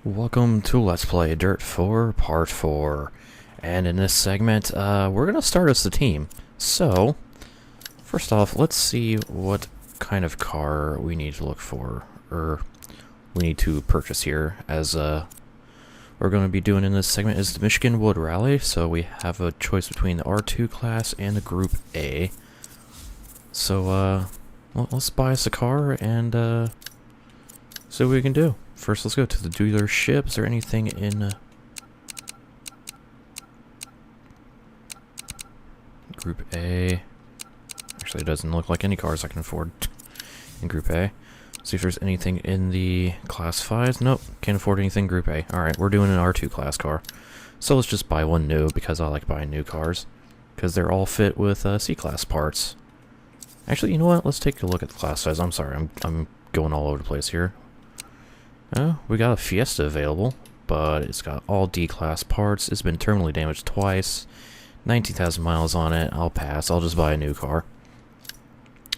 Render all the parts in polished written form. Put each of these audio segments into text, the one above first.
Welcome to Let's Play Dirt 4 Part 4. And in this segment, we're going to start as a team. So, first off, let's see what kind of car we need to look for, or we need to purchase here, as what we're going to be doing in this segment is the Michigan Wood Rally. So we have a choice between the R2 class and the Group A. So, well, let's buy us a car and see what we can do. First, let's go to the dealership. Is there anything in Group A? Actually, it doesn't look like any cars I can afford in Group A. See if there's anything in the Class 5s. Nope, can't afford anything Group A. Alright, we're doing an R2 class car. So let's just buy one new, because I like buying new cars. Because they're all fit with C-Class parts. Actually, you know what? Let's take a look at the Class 5s. I'm sorry, I'm going all over the place here. We got a Fiesta available, but it's got all D-Class parts. It's been terminally damaged twice. 19,000 miles on it. I'll pass. I'll just buy a new car.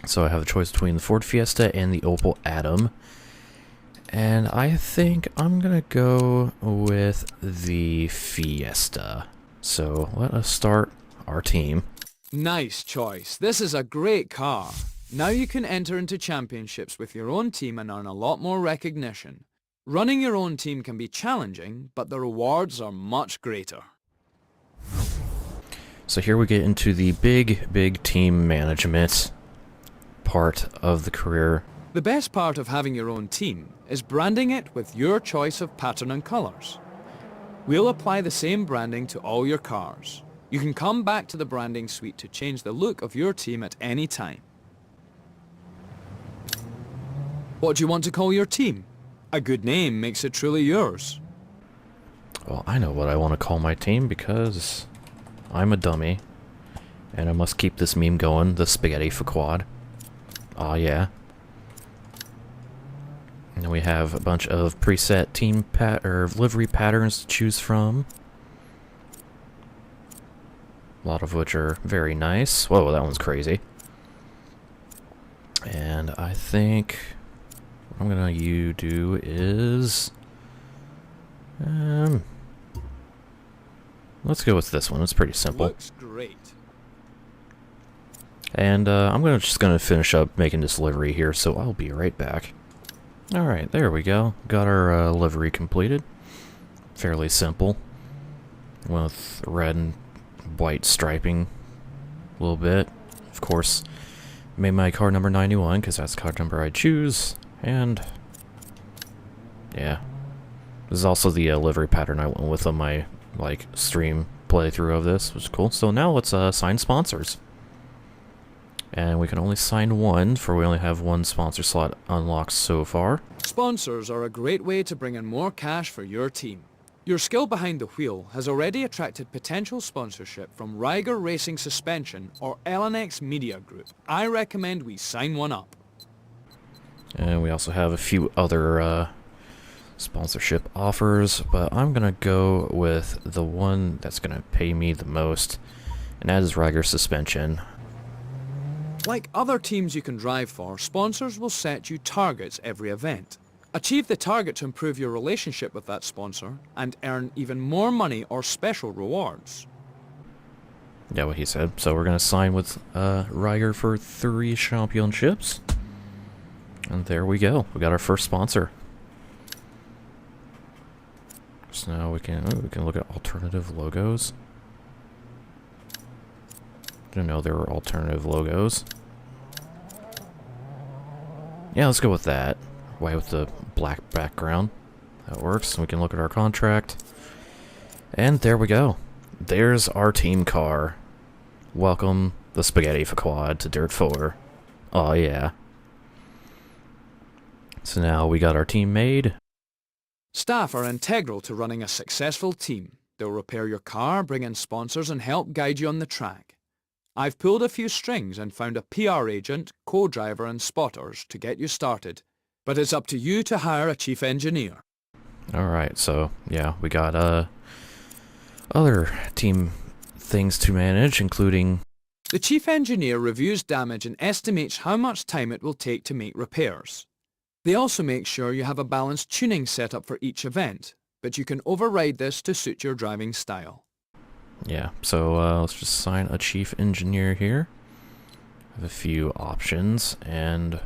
So I have a choice between the Ford Fiesta and the Opel Adam. And I think I'm going to go with the Fiesta. So let us start our team. Nice choice. This is a great car. Now you can enter into championships with your own team and earn a lot more recognition. Running your own team can be challenging, but the rewards are much greater. So here we get into the big team management part of the career. The best part of having your own team is branding it with your choice of pattern and colours. We'll apply the same branding to all your cars. You can come back to the branding suite to change the look of your team at any time. What do you want to call your team? A good name makes it truly yours. Well, I know what I want to call my team because I'm a dummy. And I must keep this meme going, the spaghetti for quad. Aw, yeah. And we have a bunch of preset team livery patterns to choose from. A lot of which are very nice. Whoa, that one's crazy. And I think what I'm gonna do is let's go with this one. It's pretty simple. Looks great. And I'm just gonna finish up making this livery here, so I'll be right back. Alright, there we go. Got our livery completed. Fairly simple. With red and white striping a little bit. Of course, made my car number 91, because that's the car number I choose. And yeah, this is also the livery pattern I went with on my stream playthrough of this, which is cool. So now let's sign sponsors, and we can only sign one, for we only have one sponsor slot unlocked so far. Sponsors are a great way to bring in more cash for your team. Your skill behind the wheel has already attracted potential sponsorship from Ryger Racing Suspension or LNX Media Group. I recommend we sign one up. And we also have a few other sponsorship offers, but I'm gonna go with the one that's gonna pay me the most, and that is Ryger Suspension. Like other teams you can drive for, sponsors will set you targets every event. Achieve the target to improve your relationship with that sponsor and earn even more money or special rewards. Yeah, what he said. So we're gonna sign with Ryger for 3 championships. And there we go. We got our first sponsor. So now we can look at alternative logos. Didn't know there were alternative logos. Yeah, let's go with that. White with the black background. That works. We can look at our contract. And there we go. There's our team car. Welcome the Spaghetti for Quad to Dirt 4. Oh yeah. So now we got our team made. Staff are integral to running a successful team. They'll repair your car, bring in sponsors and help guide you on the track. I've pulled a few strings and found a PR agent, co-driver and spotters to get you started. But it's up to you to hire a chief engineer. Alright, so yeah, we got other team things to manage, including the chief engineer reviews damage and estimates how much time it will take to make repairs. They also make sure you have a balanced tuning setup for each event, but you can override this to suit your driving style. Yeah, so let's just assign a chief engineer here. I have a few options, and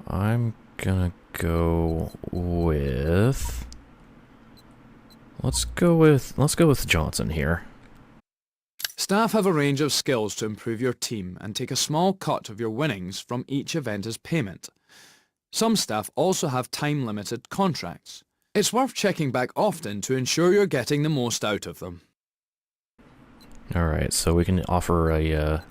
I'm gonna go with... Let's go with Johnson here. Staff have a range of skills to improve your team and take a small cut of your winnings from each event as payment. Some staff also have time-limited contracts. It's worth checking back often to ensure you're getting the most out of them. Alright, so we can offer a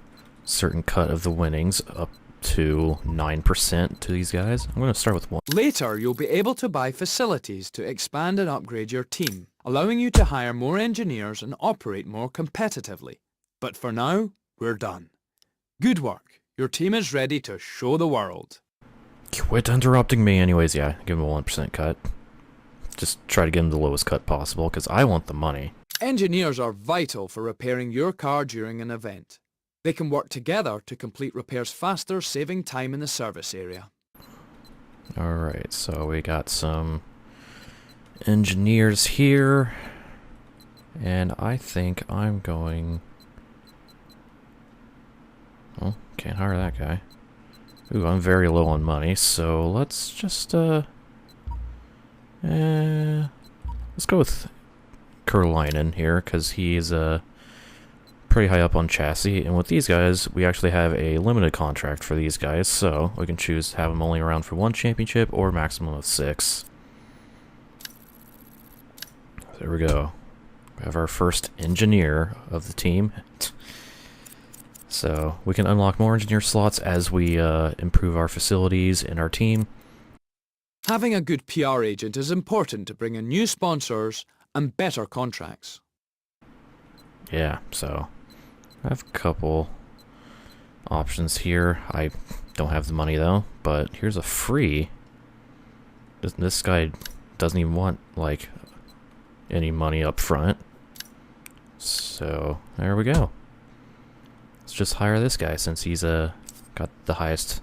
certain cut of the winnings up to 9% to these guys. I'm going to start with 1. Later, you'll be able to buy facilities to expand and upgrade your team, allowing you to hire more engineers and operate more competitively. But for now, we're done. Good work. Your team is ready to show the world. Quit interrupting me. Anyways, yeah, give him a 1% cut. Just try to get him the lowest cut possible, because I want the money. Engineers are vital for repairing your car during an event. They can work together to complete repairs faster, saving time in the service area. Alright, so we got some engineers here, and I think I'm going... Oh, can't hire that guy. Ooh, I'm very low on money, so let's just, let's go with Kurlainen here, because he's, pretty high up on chassis, and with these guys, we actually have a limited contract for these guys, so we can choose to have them only around for 1 championship, or maximum of 6. There we go. We have our first engineer of the team. So, we can unlock more engineer slots as we improve our facilities and our team. Having a good PR agent is important to bring in new sponsors and better contracts. Yeah, so I have a couple options here. I don't have the money though, but here's a free. This guy doesn't even want, like, any money up front. So, there we go. Let's just hire this guy since he's got the highest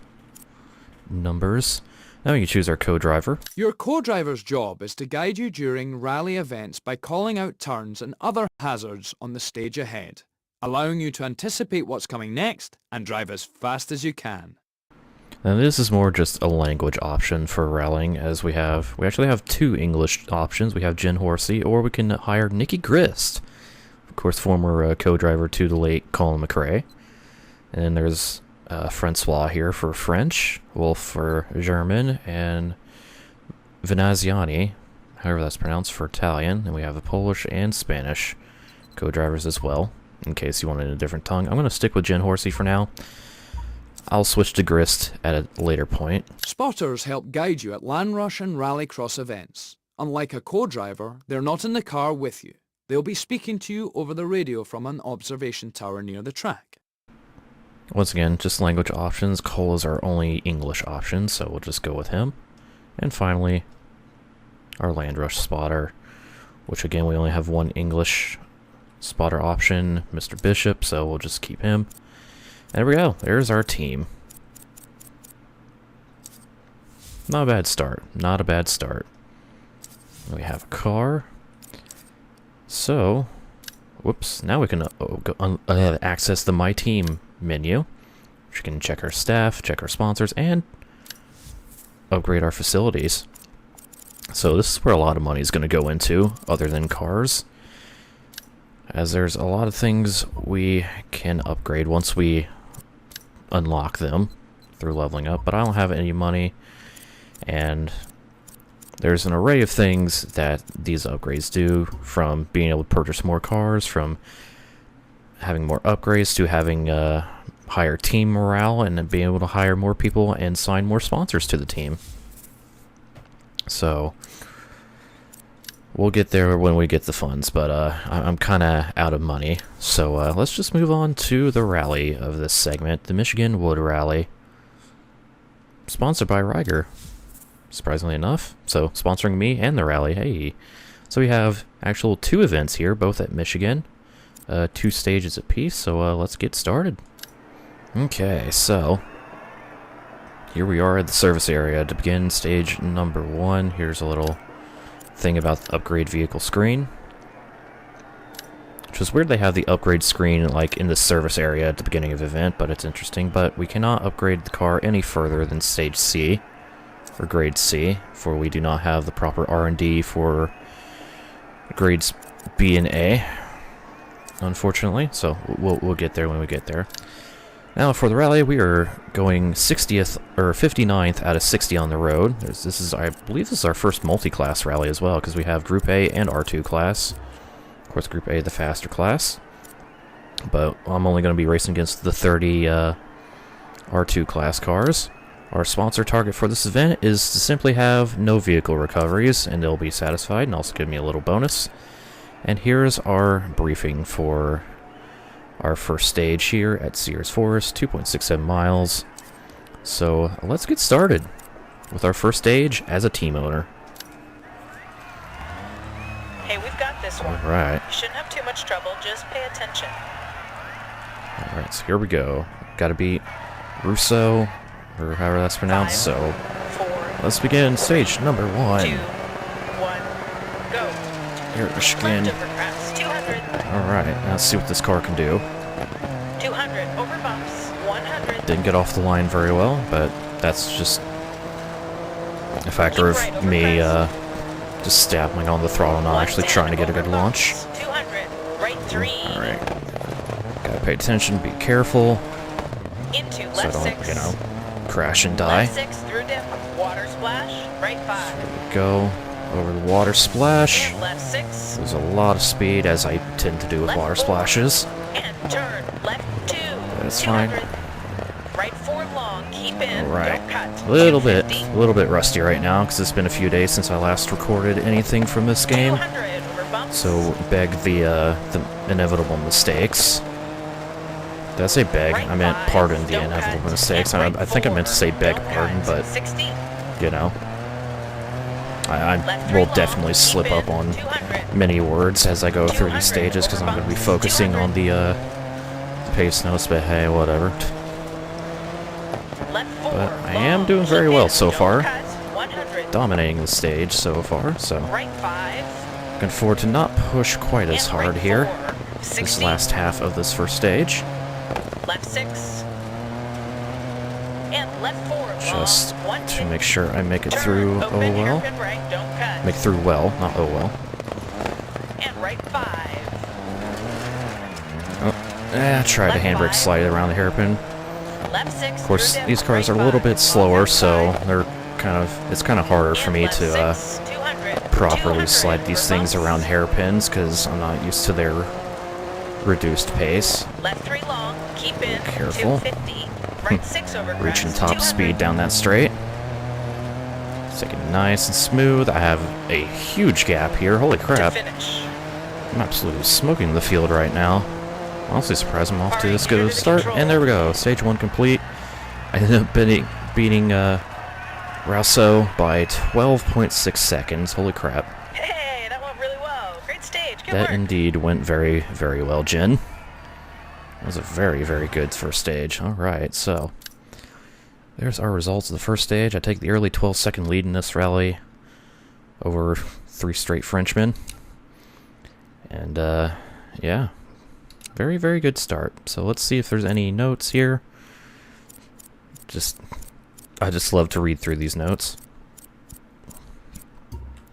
numbers. Now we can choose our co-driver. Your co-driver's job is to guide you during rally events by calling out turns and other hazards on the stage ahead, allowing you to anticipate what's coming next and drive as fast as you can. Now this is more just a language option for rallying, as we actually have 2 English options. We have Jen Horsey, or we can hire Nikki Grist, of course former co-driver to the late Colin McRae. And then there's Francois here for French, Wolf for German, and Venaziani, however that's pronounced, for Italian. And we have the Polish and Spanish co-drivers as well, in case you wanted a different tongue. I'm going to stick with Jen Horsey for now. I'll switch to Grist at a later point. Spotters help guide you at land rush and rallycross events. Unlike a co-driver, they're not in the car with you. They'll be speaking to you over the radio from an observation tower near the track. Once again, just language options. Cole is our only English option, so we'll just go with him. And finally, our land rush spotter, which again, we only have 1 English spotter option, Mr. Bishop, so we'll just keep him. And there we go. There's our team. Not a bad start. Not a bad start. We have a car. So, whoops, now we can access the My Team menu, which can check our staff, check our sponsors, and upgrade our facilities. So this is where a lot of money is going to go into, other than cars, as there's a lot of things we can upgrade once we unlock them through leveling up, but I don't have any money, and there's an array of things that these upgrades do, from being able to purchase more cars, from having more upgrades, to having higher team morale, and then being able to hire more people and sign more sponsors to the team. So we'll get there when we get the funds, but I'm kind of out of money. So let's just move on to the rally of this segment, the Michigan Wood Rally, sponsored by Riger, surprisingly enough. So sponsoring me and the rally, hey. So we have actual 2 events here, both at Michigan, 2 stages apiece, so let's get started. Okay, so here we are at the service area to begin stage number 1. Here's a little thing about the upgrade vehicle screen. Which is weird they have the upgrade screen like in the service area at the beginning of the event, but it's interesting. But we cannot upgrade the car any further than stage C, or grade C, for we do not have the proper R&D for grades B and A, unfortunately. So we'll get there when we get there. Now for the rally, we are going 60th or 59th out of 60 on the road. This is, I believe, this is our first multi-class rally as well, because we have Group A and R2 class. Of course, Group A, the faster class. But I'm only going to be racing against the 30 R2 class cars. Our sponsor target for this event is to simply have no vehicle recoveries, and they'll be satisfied, and also give me a little bonus. And here's our briefing for our first stage here at Sears Forest, 2.67 miles. So let's get started with our first stage as a team owner. Hey, we've got this one. Alright. You shouldn't have too much trouble, just pay attention. Alright, so here we go. Gotta beat Russo, or however that's pronounced, 5, so 4, let's begin stage number 1. 2, 1, go. Here at Michigan. Left over cracks, 200. Alright, now let's see what this car can do. 200, over bumps, 100. Didn't get off the line very well, but that's just a factor of me just stabbing on the throttle, not actually trying to get a good launch. 200, right 3. Alright. Gotta pay attention, be careful, Into so I left don't, 6. you know, crash and die. Left 6 through dip, water splash, right 5. There we go. Over the water splash. And left 6. There's a lot of speed, as I tend to do with Left water 4. splashes. And turn, left 2. That's 200. fine. Right 4 long, keep in, Alright. don't cut. A little bit 250. rusty right now, because it's been a few days since I last recorded anything from this game. 200 over bumps. So beg the inevitable mistakes. Did I say beg? Right I meant 5, pardon the don't inevitable cut. mistakes. And I right think I meant to 4, say beg don't pardon, cut. but 60. you know, I Left 3 will long, definitely keep slip in, up on 200. many words as I go through these 200 stages, because I'm going to be over focusing on bumps, the pace notes, but hey, whatever. Left 4, But I long, am doing keep very well in, so don't far. cut. 100. Dominating the stage so far, so Right 5. looking forward to not push quite as And hard right here 4, this 60. last half of this first stage. Left 6. And left 4, Just long, to 150. make sure I make it Turn, through open, oh well. hairpin right, don't cut. Make through well, not oh well. And right 5. Try to Left handbrake 5. slide around the hairpin. Left 6. Of course, through dip, these cars right are a little 5, bit slower, left so 5. they're it's kind of harder for And me left to 6, 200, properly 200 slide these over things bumps. around hairpins, because I'm not used to their reduced pace. Left 3 long, keep in, Careful. 250. Right 6 over crest, Reaching top 200. speed down that straight. Taking it nice and smooth. I have a huge gap here. Holy To crap. finish. I'm absolutely smoking the field right now. Honestly surprised I'm off to this good of a start. Control. And there we go. Stage 1 complete. I ended up beating Rousseau by 12.6 seconds. Holy crap. Hey, that went really well. Great stage. Good That work. indeed went very, very well, Jen. That was a very, very good first stage. Alright, so there's our results of the first stage. I take the early 12-second lead in this rally over 3 straight Frenchmen. And, yeah. Very, very good start. So let's see if there's any notes here. I just love to read through these notes.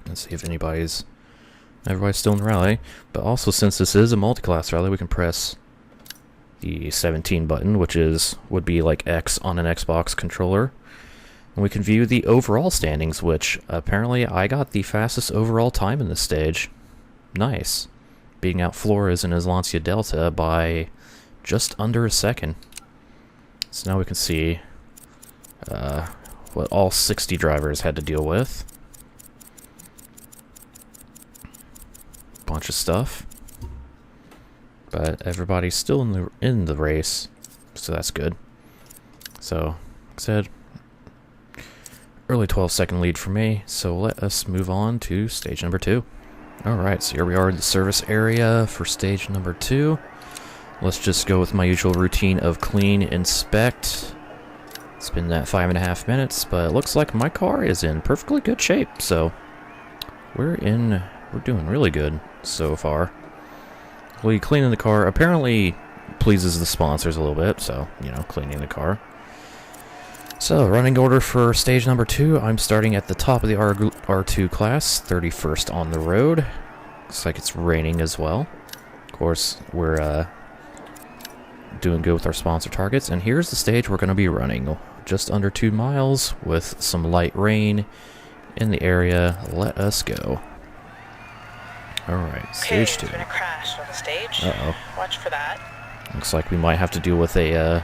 Let's see if everybody's still in the rally. But also, since this is a multi-class rally, we can press the 17 button, which would be like X on an Xbox controller. And we can view the overall standings, which apparently I got the fastest overall time in this stage. Nice. Beating out Flores and his Lancia Delta by just under a second. So now we can see what all 60 drivers had to deal with. Bunch of stuff. But everybody's still in the race, so that's good. So, like I said, early 12-second lead for me, so let us move on to stage number 2. Alright, so here we are in the service area for stage number 2. Let's just go with my usual routine of clean, inspect, It's been that 5.5 minutes, but it looks like my car is in perfectly good shape, so we're doing really good so far. Cleaning the car apparently pleases the sponsors a little bit, so, you know, cleaning the car. So, running order for stage number 2, I'm starting at the top of the R2 class, 31st on the road. Looks like it's raining as well. Of course, we're doing good with our sponsor targets, and here's the stage we're going to be running. Just under 2 miles with some light rain in the area. Let us go. Alright, stage 2. There's been a crash on the stage. Uh-oh. Watch for that. Looks like we might have to deal with a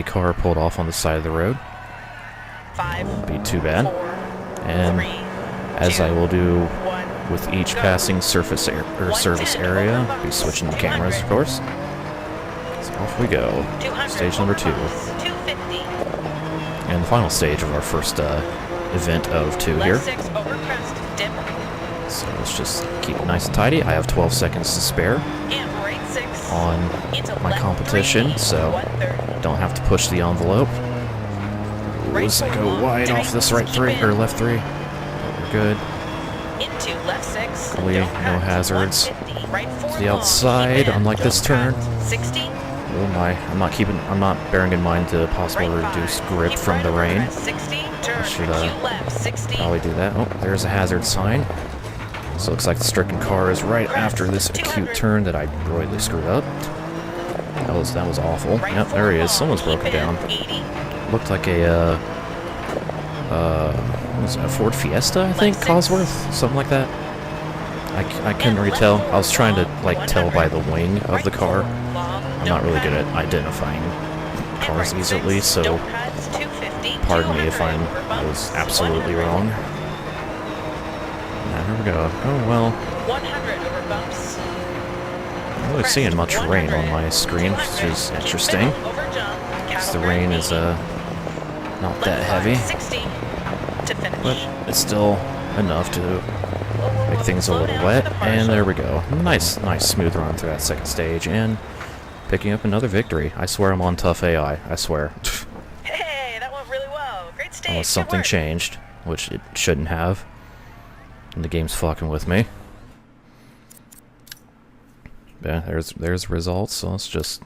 car pulled off on the side of the road. 5, Won't be too bad. 4, And 3, as 2, I will do 1. with each passing service area, be switching the cameras, of course. So off we go. 200 Stage number 2. 250. And the final stage of our first event of 2 here. Left 6 over crest. Dip. So let's just keep it nice and tidy. I have 12 seconds to spare And right 6. on Into my left competition, 3, so 130. don't have to push the envelope. As I go wide off this right 3, or left 3. We're good. Into left 6. Luckily, Don't no cut. hazards. 150. Right 4 To the long. outside, Keep in. unlike this Don't turn. cut. 60. Oh my, I'm not bearing in mind the possible Right 5. reduced grip Keep from right the over rain. crest. 60. Turn. should, Q left 60. Probably do that. Oh, there's a hazard sign. So it looks like the stricken car is right after this acute turn that I royally screwed up. That was awful. Right Yep, 4 there he is. long. Someone's Keep broken in. down. 80. Looked like a, what was it, a Ford Fiesta, I think, Left 6. Cosworth? Something like that. I couldn't really tell. I was trying to, like, tell by the wing of the car. I'm not really good at identifying cars easily, so pardon me if I was absolutely wrong. Now, here we go. Oh, well. 100 over bumps. I'm really seeing much rain on my screen, which is interesting. Because the rain is, not that heavy. 60 to finish. But it's still enough to make things a little wet. And there we go. Nice smooth run through that second stage, and picking up another victory. I swear I'm on tough AI. I swear. Hey, that went really well. Great stage. Unless Good something work. changed, which it shouldn't have. And the game's fucking with me. Yeah, there's results, so let's just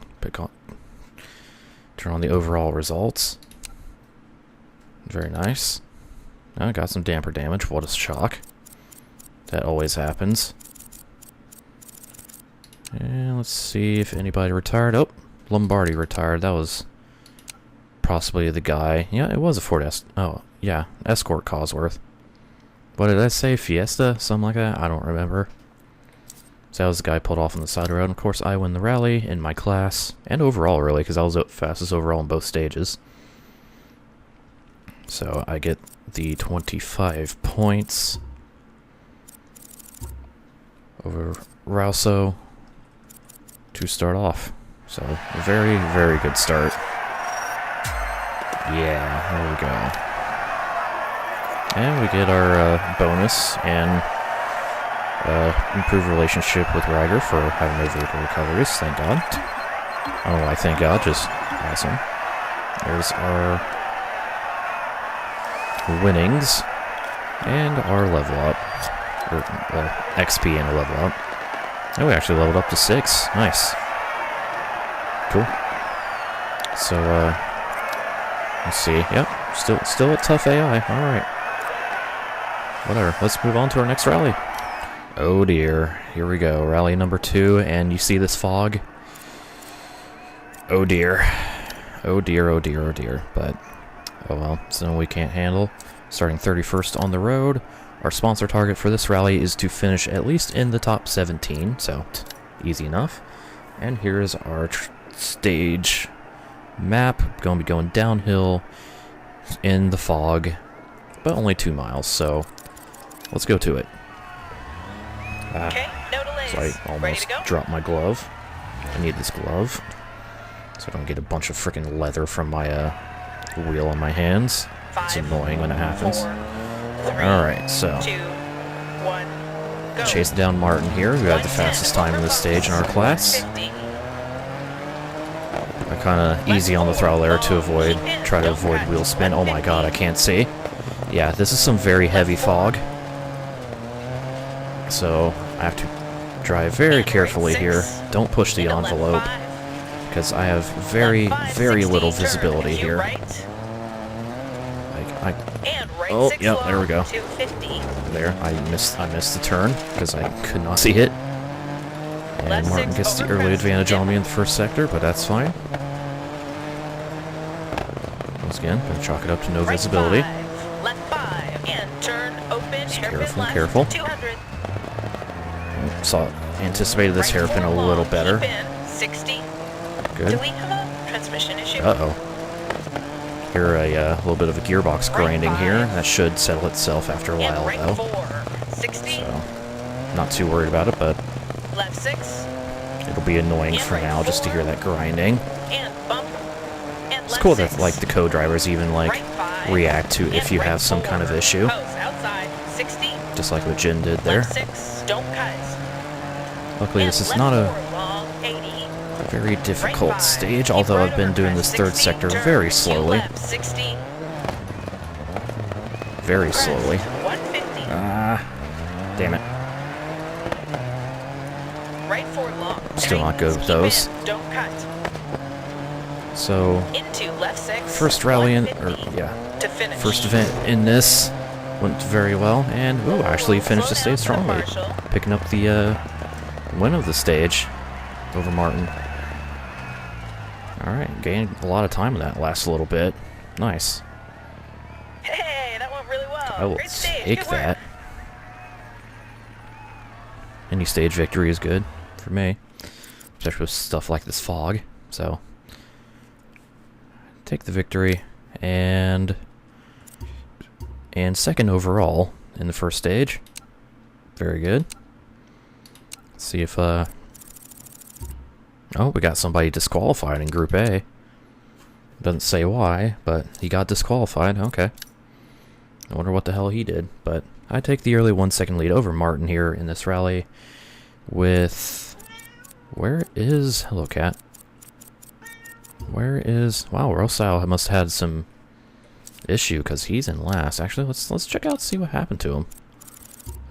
turn on the overall results. Very nice. I got some damper damage. What a shock. That always happens. And let's see if anybody retired. Oh, Lombardi retired. That was possibly the guy. Yeah, it was a Ford Oh, yeah, Escort Cosworth. What did I say? Fiesta? Something like that? I don't remember. So that was the guy pulled off on the side of the road. And of course, I win the rally in my class. And overall, really, because I was fastest overall in both stages. So I get the 25 points over Rouso to start off. So, a very, very good start. Yeah, there we go. And we get our bonus and improved relationship with Ryger for having no vehicle recoveries, thank God. I don't know why thank God, just awesome. There's our winnings and our level up. Or, XP and a level up. Oh, we actually leveled up to 6. Nice. Cool. So, let's see. Yep, still a tough AI. Alright. Whatever. Let's move on to our next rally. Oh dear. Here we go. Rally number 2, and you see this fog? Oh dear. Oh dear, oh dear, oh dear. But, oh well. Something we can't handle. Starting 31st on the road. Our sponsor target for this rally is to finish at least in the top 17, so easy enough. And here is our stage map. Going to be going downhill in the fog, but only 2 miles, so let's go to it. Okay, no delays. So I almost dropped my glove. I need this glove, so I don't get a bunch of freaking leather from my wheel on my hands. It's annoying when it happens. Alright, so 2, 1, go. chase down Martin here, who had the fastest time in this stage in our class. 50. kind of easy on the throttle there to try to avoid wheel spin. Oh my god, I can't see. Yeah, this is some very heavy fog. So, I have to drive very carefully here. Don't push the envelope, because I have very, very little visibility here. Oh, yep, there we go. There, I missed the turn, because I could not see it. And Martin gets the early advantage on me in the first sector, but that's fine. Once again, gonna chalk it up to no visibility. Careful, careful. Anticipated this hairpin a little better. Good. Uh-oh. Hear a little bit of a gearbox grinding here. That should settle itself after a while, though. So, not too worried about it, but it'll be annoying for now just to hear that grinding. It's cool that, like, the co-drivers even, like, react to if you have some kind of issue. Just like what Jin did there. Luckily, this is not a very difficult stage, although I've been doing this third sector very slowly. Very slowly. Ah, damn it. Still not good with those. So, first rally in, first event in this went very well, and ooh, actually finished the stage strongly, picking up the win of the stage over Martin. Alright, gained a lot of time in that last little bit. Nice. Hey, that went really well. I will take that. Any stage victory is good for me, especially with stuff like this fog. So, take the victory, and second overall in the first stage. Very good. Let's see if oh, we got somebody disqualified in Group A. Doesn't say why, but he got disqualified. Okay. I wonder what the hell he did, but I take the early 1 second lead over Martin here in this rally with... Where is... Hello, cat. Where is... Wow, Rosal must have had some issue, because he's in last. Actually, let's check out, see what happened to him.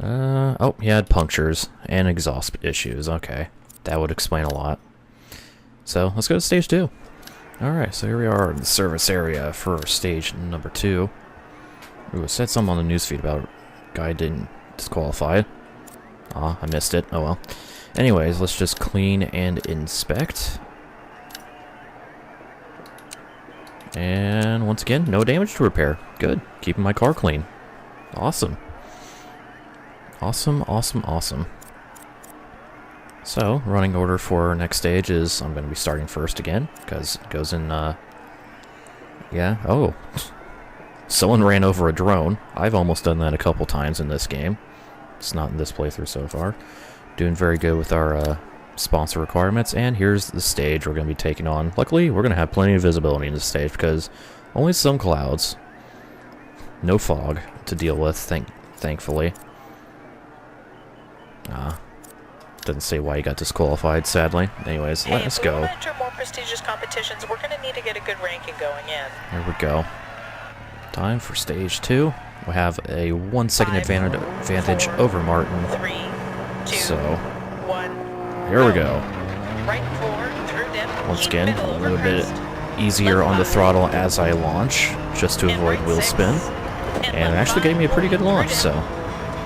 Oh, he had punctures and exhaust issues. Okay, that would explain a lot. So, let's go to stage 2. Alright, so here we are in the service area for stage number 2. Ooh, it said something on the newsfeed about a guy didn't disqualified. Ah, I missed it. Oh well. Anyways, let's just clean and inspect. And once again, no damage to repair. Good. Keeping my car clean. Awesome. Awesome, awesome, awesome. So, running order for our next stage is, I'm going to be starting first again, because it goes in, yeah, oh. Someone ran over a drone. I've almost done that a couple times in this game. It's not in this playthrough so far. Doing very good with our, sponsor requirements, and here's the stage we're going to be taking on. Luckily, we're going to have plenty of visibility in this stage, because only some clouds. No fog to deal with, thankfully. Doesn't say why he got disqualified, sadly. Anyways, let's go. If we want to enter more prestigious competitions, we're going to need to get a good ranking going in. There we go. Time for stage 2. We have a 1 second advantage over Martin. 3, 2, so, 1. Here we go. Right forward, through dip, once keep again, middle a little over bit crest. easier on the throttle as I launch, just to avoid wheel spin. And it actually gave me a pretty good launch, so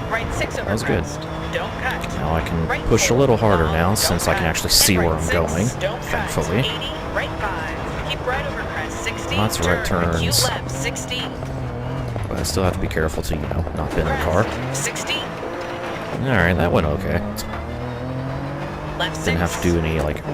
Right 6 over that was good. crest. Don't cut. Now I can push a little harder now, since I can actually see where I'm going, thankfully. 80, right 5. Keep right over crest. 60. Lots of right turn. Cue turns. left. 60. But I still have to be careful to, not bend the car. 60. Alright, that went okay. Left 6. Didn't have to do any, like...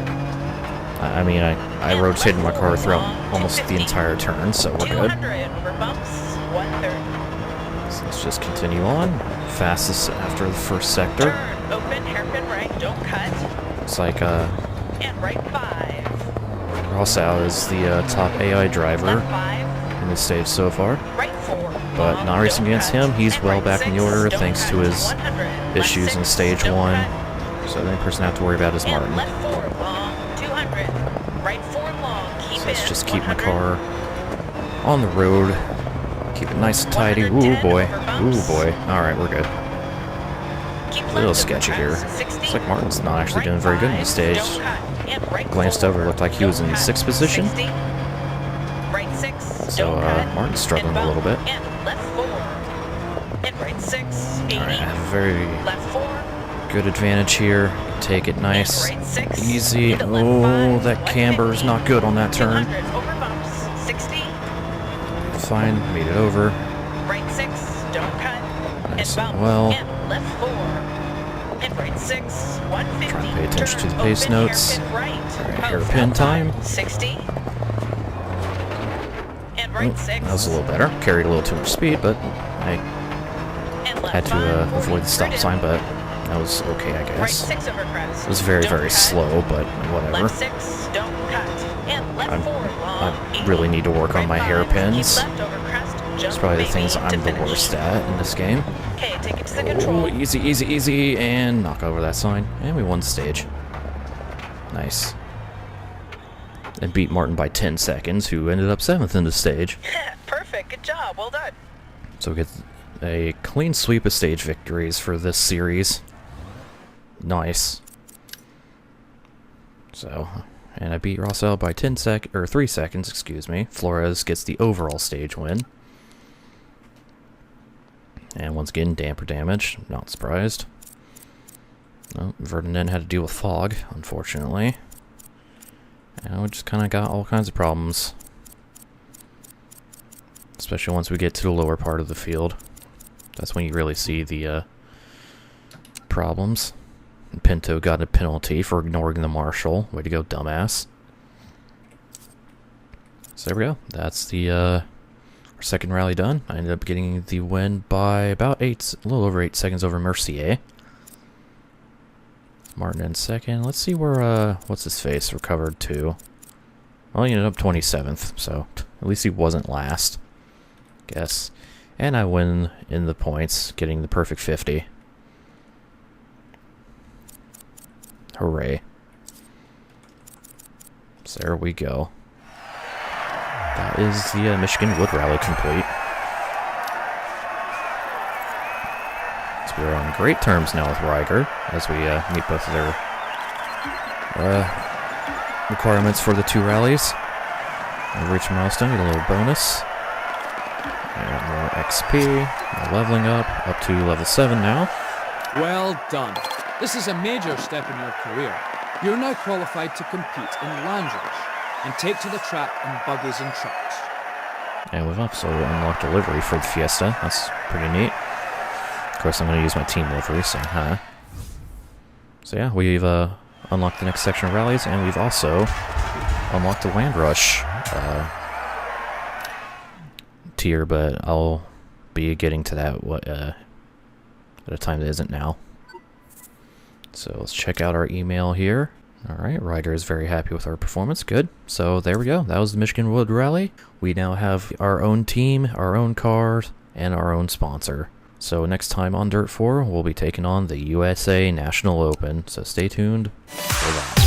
I mean, I rotated my car throughout almost the entire turn, so we're good. 200 over bumps. 130. So let's just continue on. Fastest after the first sector. Turn. Open. Hairpin right. Don't cut. Looks like, And right 5. Rosal is the top AI driver Left 5. in this stage so far. Right 4. But Long, not racing don't against cut. him, he's And well right back in the 6, order don't thanks cut. to his 100. Left issues 6, in stage don't 1. cut. So the only person I have to worry about is And Martin. left 4 long, 200. Right 4 long, let's just keep my car on the road. Keep it nice and tidy. Ooh boy. Ooh boy. Alright, we're good. A little sketchy here. Looks like Martin's not actually doing very good in this stage. Glanced over, looked like he was in 6th position. So Martin's struggling a little bit. Alright, very good advantage here. Take it nice, easy. Oh, that camber's not good on that turn. Fine, made it over. Nice and well. Try to pay attention to the pace notes. Alright, hairpin time. Oh, that was a little better. Carried a little too much speed, but I had to avoid the stop sign, but that was okay, I guess. It was very, very slow, but whatever. I really need to work on my hairpins. It's probably the things I'm the worst at in this game. Oh, easy, easy, easy, and knock over that sign. And we won the stage. Nice. And beat Martin by 10 seconds, who ended up 7th in the stage. Perfect, good job, well done. So we get a clean sweep of stage victories for this series. Nice. So, and I beat Rossell by 3 seconds, excuse me. Flores gets the overall stage win. And once again, damper damage, not surprised. Oh, Vernon had to deal with fog, unfortunately. And we just kind of got all kinds of problems. Especially once we get to the lower part of the field. That's when you really see the problems. And Pinto got a penalty for ignoring the marshal. Way to go, dumbass. So there we go. That's the our second rally done. I ended up getting the win by about a little over 8 seconds over Mercier. Martin in second. Let's see where, what's his face recovered to. Well, he ended up 27th, so at least he wasn't last. Guess. And I win in the points, getting the perfect 50. Hooray. So there we go. That is the Michigan Wood Rally complete. We're on great terms now with Riger as we meet both of their requirements for the 2 rallies. We reach a milestone, get a little bonus. And more XP, more leveling up to level 7 now. Well done. This is a major step in your career. You're now qualified to compete in Land Rush and take to the track in buggies and trucks. And we've also unlocked a livery for the Fiesta. That's pretty neat. Of course, I'm going to use my team livery, so So yeah, we've unlocked the next section of rallies, and we've also unlocked the Land Rush tier, but I'll be getting to that at a time that isn't now. So let's check out our email here. Alright, Ryder is very happy with our performance. Good. So there we go. That was the Michigan Wood Rally. We now have our own team, our own cars, and our own sponsor. So next time on Dirt 4, we'll be taking on the USA National Open. So stay tuned for that.